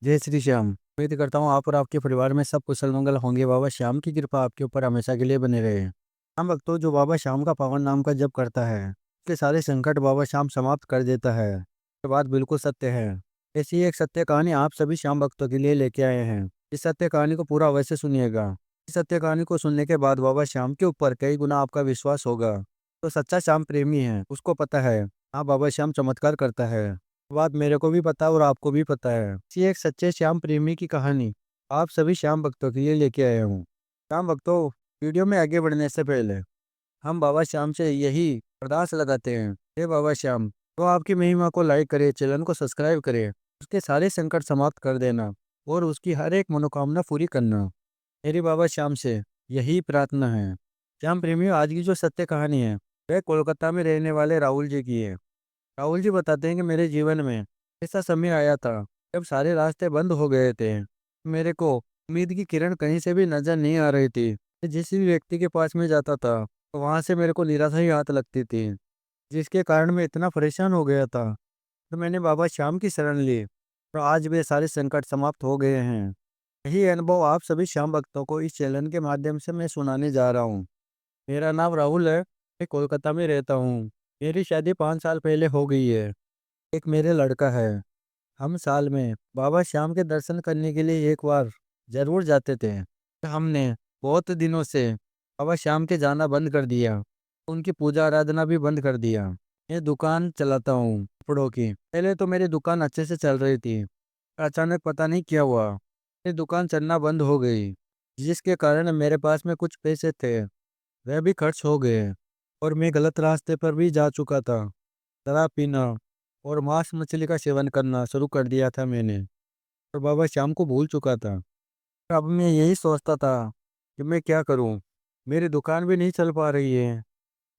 जय श्री श्याम। उम्मीद करता हूँ आप और आपके परिवार में सब कुशल मंगल होंगे। बाबा श्याम की कृपा आपके ऊपर हमेशा के लिए बने रहे। हम भक्तों, जो बाबा श्याम का पावन नाम का जप करता है उसके सारे संकट बाबा श्याम समाप्त कर देता है। ये बात बिल्कुल सत्य है। ऐसी एक सत्य कहानी आप सभी श्याम भक्तों के लिए लेके आए हैं। इस सत्य कहानी को पूरा अवश्य सुनिएगा। इस सत्य कहानी को सुनने के बाद बाबा श्याम के ऊपर कई गुना आपका विश्वास होगा। तो सच्चा श्याम प्रेमी है, उसको पता है हाँ, बाबा श्याम चमत्कार करता है। बात मेरे को भी पता है और आपको भी पता है। इसी एक सच्चे श्याम प्रेमी की कहानी आप सभी श्याम भक्तों के लिए लेके आया हूँ। श्याम भक्तों, वीडियो में आगे बढ़ने से पहले हम बाबा श्याम से यही अरदास लगाते हैं, हे बाबा श्याम, तो आपकी महिमा को लाइक करे, चैनल को सब्सक्राइब करे, उसके सारे संकट समाप्त कर देना और उसकी हर एक मनोकामना पूरी करना। मेरी बाबा श्याम से यही प्रार्थना है। श्याम प्रेमियों, आज की जो सत्य कहानी है वह कोलकाता में रहने वाले राहुल जी की है। राहुल जी बताते हैं कि मेरे जीवन में ऐसा समय आया था जब सारे रास्ते बंद हो गए थे। मेरे को उम्मीद की किरण कहीं से भी नजर नहीं आ रही थी। जिस भी व्यक्ति के पास में जाता था तो वहां से मेरे को निराशा ही हाथ लगती थी, जिसके कारण मैं इतना परेशान हो गया था। तो मैंने बाबा श्याम की शरण ली और आज वे सारे संकट समाप्त हो गए हैं। यही अनुभव आप सभी श्याम भक्तों को इस चैनल के माध्यम से मैं सुनाने जा रहा हूँ। मेरा नाम राहुल है। मैं कोलकाता में रहता हूँ। मेरी शादी 5 साल पहले हो गई है। एक मेरे लड़का है। हम साल में बाबा श्याम के दर्शन करने के लिए एक बार जरूर जाते थे। हमने बहुत दिनों से बाबा श्याम के जाना बंद कर दिया, उनकी पूजा आराधना भी बंद कर दिया। मैं दुकान चलाता हूँ कपड़ों की। पहले तो मेरी दुकान अच्छे से चल रही थी। अचानक पता नहीं क्या हुआ, मेरी दुकान चलना बंद हो गई, जिसके कारण मेरे पास में कुछ पैसे थे वह भी खर्च हो गए और मैं गलत रास्ते पर भी जा चुका था। शराब पीना और मांस मछली का सेवन करना शुरू कर दिया था मैंने और बाबा श्याम को भूल चुका था। अब मैं यही सोचता था कि मैं क्या करूं। मेरी दुकान भी नहीं चल पा रही है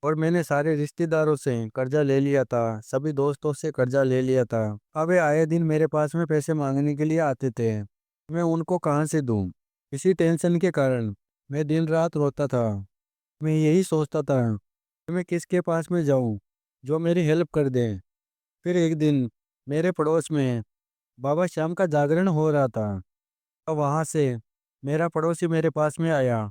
और मैंने सारे रिश्तेदारों से कर्जा ले लिया था, सभी दोस्तों से कर्जा ले लिया था। अब वे आए दिन मेरे पास में पैसे मांगने के लिए आते थे। मैं उनको कहाँ से दूं। इसी टेंशन के कारण मैं दिन रात रोता था। मैं यही सोचता था कि मैं किसके पास में जाऊं जो मेरी हेल्प कर दे। फिर एक दिन मेरे पड़ोस में बाबा श्याम का जागरण हो रहा था। और वहाँ से मेरा पड़ोसी मेरे पास में आया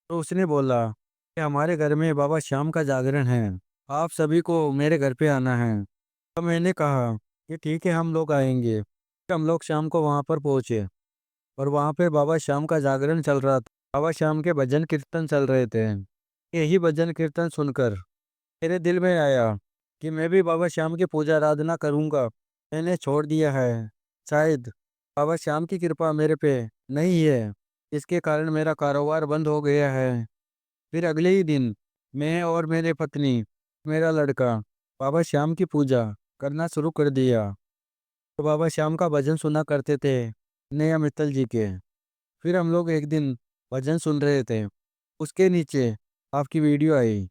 तो उसने बोला कि हमारे घर में बाबा श्याम का जागरण है, आप सभी को मेरे घर पे आना है। तो मैंने कहा कि ठीक है, हम लोग आएंगे। फिर हम लोग शाम को वहाँ पर पहुँचे और वहाँ पे बाबा श्याम का जागरण चल रहा था। बाबा श्याम के भजन कीर्तन चल रहे थे। यही भजन कीर्तन सुनकर मेरे दिल में आया कि मैं भी बाबा श्याम की पूजा आराधना करूंगा। मैंने छोड़ दिया है। शायद बाबा श्याम की कृपा मेरे पे नहीं है, इसके कारण मेरा कारोबार बंद हो गया है। फिर अगले ही दिन मैं और मेरे पत्नी, मेरा लड़का बाबा श्याम की पूजा करना शुरू कर दिया। तो बाबा श्याम का भजन सुना करते थे, नया मित्तल जी के। फिर हम लोग एक दिन भजन सुन रहे थे, उसके नीचे आपकी वीडियो आई।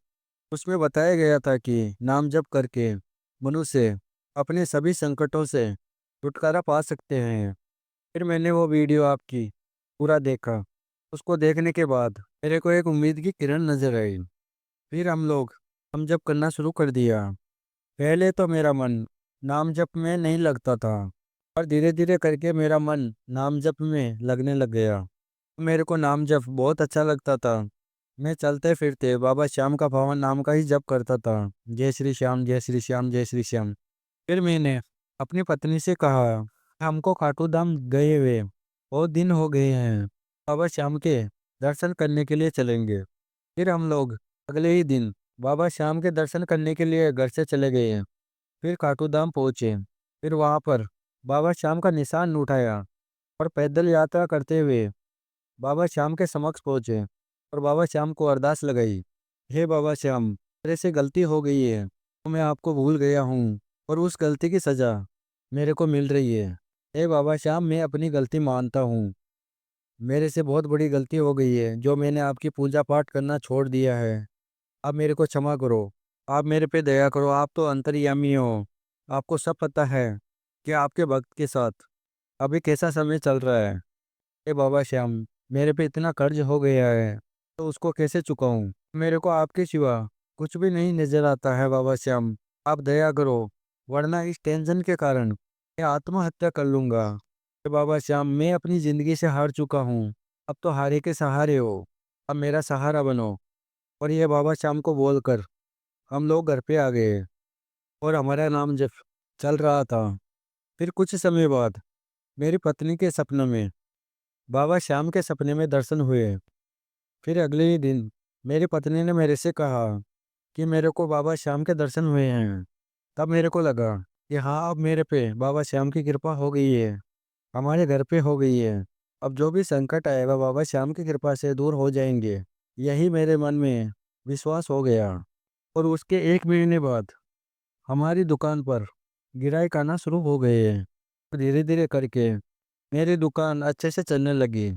उसमें बताया गया था कि नाम जप करके मनुष्य अपने सभी संकटों से छुटकारा पा सकते हैं। फिर मैंने वो वीडियो आपकी पूरा देखा। उसको देखने के बाद मेरे को एक उम्मीद की किरण नजर आई। फिर हम जप करना शुरू कर दिया। पहले तो मेरा मन नाम जप में नहीं लगता था, और धीरे धीरे करके मेरा मन नाम जप में लगने लग गया। मेरे को नाम जप बहुत अच्छा लगता था। मैं चलते फिरते बाबा श्याम का पावन नाम का ही जप करता था। जय श्री श्याम, जय श्री श्याम, जय श्री श्याम। फिर मैंने अपनी पत्नी से कहा, हमको खाटू धाम गए हुए बहुत दिन हो गए हैं, बाबा श्याम के दर्शन करने के लिए चलेंगे। फिर हम लोग अगले ही दिन बाबा श्याम के दर्शन करने के लिए घर से चले गए। फिर खाटू धाम पहुँचे। फिर वहाँ पर बाबा श्याम का निशान उठाया और पैदल यात्रा करते हुए बाबा श्याम के समक्ष पहुँचे और बाबा श्याम को अरदास लगाई, हे बाबा श्याम, मेरे से गलती हो गई है, तो मैं आपको भूल गया हूँ और उस गलती की सज़ा मेरे को मिल रही है। हे बाबा श्याम, मैं अपनी गलती मानता हूँ। मेरे से बहुत बड़ी गलती हो गई है जो मैंने आपकी पूजा पाठ करना छोड़ दिया है। आप मेरे को क्षमा करो। आप मेरे पे दया करो। आप तो अंतर्यामी हो। आपको सब पता है कि आपके भक्त के साथ अभी कैसा समय चल रहा है। हे बाबा श्याम, मेरे पे इतना कर्ज हो गया है तो उसको कैसे चुकाऊं। मेरे को आपके सिवा कुछ भी नहीं नजर आता है बाबा श्याम। आप दया करो, वरना इस टेंशन के कारण मैं आत्महत्या कर लूंगा। बाबा श्याम, मैं अपनी ज़िंदगी से हार चुका हूँ। अब तो हारे के सहारे हो। अब मेरा सहारा बनो। और ये बाबा श्याम को बोलकर हम लोग घर पे आ गए और हमारा नाम जब चल रहा था। फिर कुछ समय बाद मेरी पत्नी के सपने में बाबा श्याम के सपने में दर्शन हुए। फिर अगले ही दिन मेरी पत्नी ने मेरे से कहा कि मेरे को बाबा श्याम के दर्शन हुए हैं। तब मेरे को लगा कि हाँ, अब मेरे पे बाबा श्याम की कृपा हो गई है, हमारे घर पे हो गई है। अब जो भी संकट आएगा बाबा श्याम की कृपा से दूर हो जाएंगे। यही मेरे मन में विश्वास हो गया। और उसके 1 महीने बाद हमारी दुकान पर गिराई आना शुरू हो गए हैं। धीरे धीरे करके मेरी दुकान अच्छे से चलने लगी।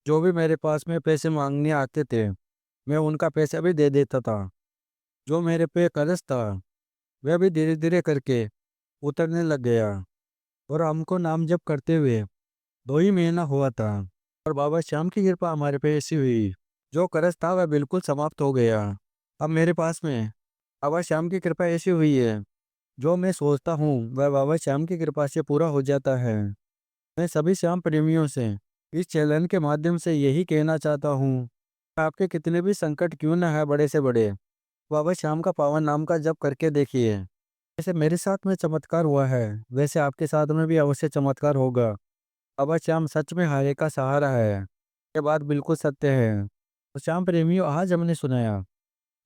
जो भी मेरे पास में पैसे मांगने आते थे, मैं उनका पैसा भी दे देता था। जो मेरे पे कर्ज था वह भी धीरे धीरे करके उतरने लग गया। और हमको नाम जप करते हुए 2 ही महीना हुआ था और बाबा श्याम की कृपा हमारे पे ऐसी हुई, जो कर्ज था वह बिल्कुल समाप्त हो गया। अब मेरे पास में बाबा श्याम की कृपा ऐसी हुई है, जो मैं सोचता हूँ वह बाबा श्याम की कृपा से पूरा हो जाता है। मैं सभी श्याम प्रेमियों से इस चैनल के माध्यम से यही कहना चाहता हूँ, आपके कितने भी संकट क्यों ना है बड़े से बड़े, बाबा श्याम का पावन नाम का जप करके देखिए। जैसे मेरे साथ में चमत्कार हुआ है, वैसे आपके साथ में भी अवश्य चमत्कार होगा। बाबा श्याम सच में हारे का सहारा है। ये बात बिल्कुल सत्य है। तो श्याम प्रेमियों, आज हमने सुनाया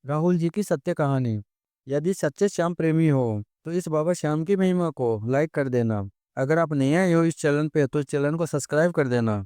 राहुल जी की सत्य कहानी। यदि सच्चे श्याम प्रेमी हो तो इस बाबा श्याम की महिमा को लाइक कर देना। अगर आप नए आए हो इस चैनल पे तो इस चैनल को सब्सक्राइब कर देना।